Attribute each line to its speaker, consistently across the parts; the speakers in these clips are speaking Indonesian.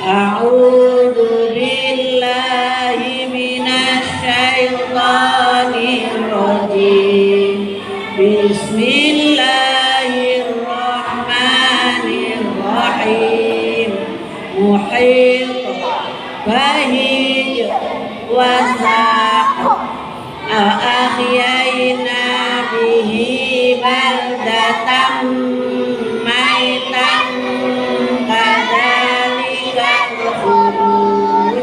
Speaker 1: A'udzu billahi minasy syaithanir rajim. Bismillahirrahmanirrahim. Muhit bahij wasaq ahyayna bihi baldatan maitan kadzalikal khuruj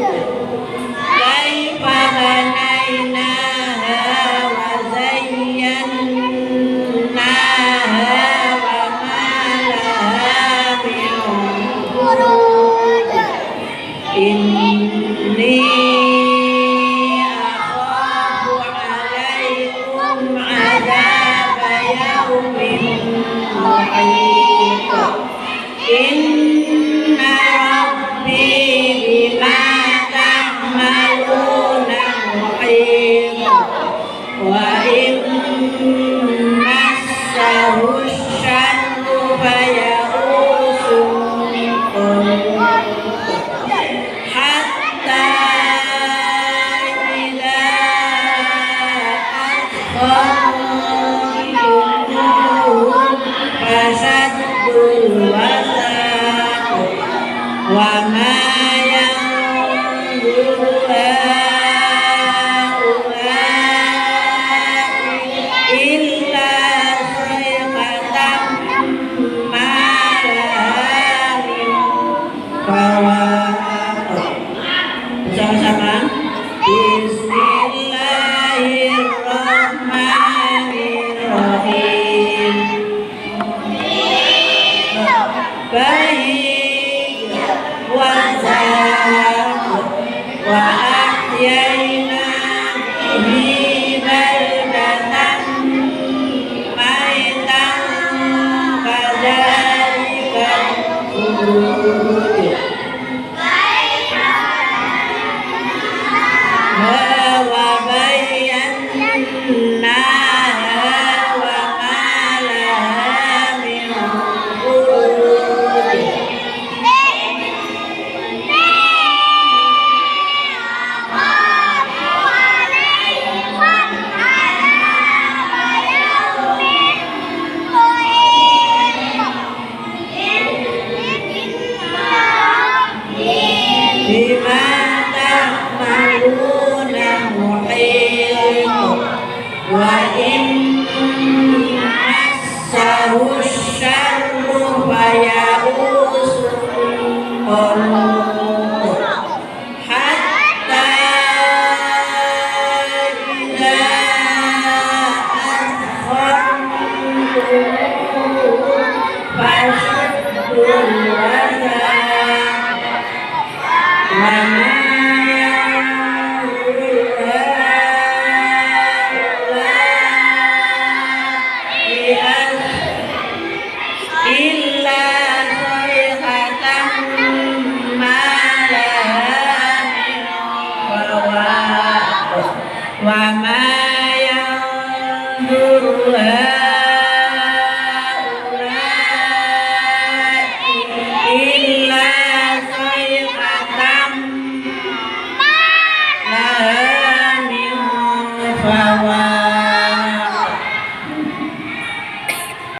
Speaker 1: kaifa banaynaha wa zayyanaha wa ma laha min furuj inni akhafu alaikum adaba yaumin muhit inna rabbi bima ta'maluna muhit wa in massahu syarru faya'usun hatta idza akhadhtum fasaddul wasaq wa ma yanzuru illa sayhatan malamin fawaq. Sama-sama. Bismillahirrahmanirrahim. Baik wasaq wa ahyayna bihi baldatan maitan kadzalikal khuruj wa bayyanaha wa ma laha min furuj bima ta'maluna muhit wa in massahu syarru faya'usun qanut hatta idza akhadhtum fasaddul wasaq wa ma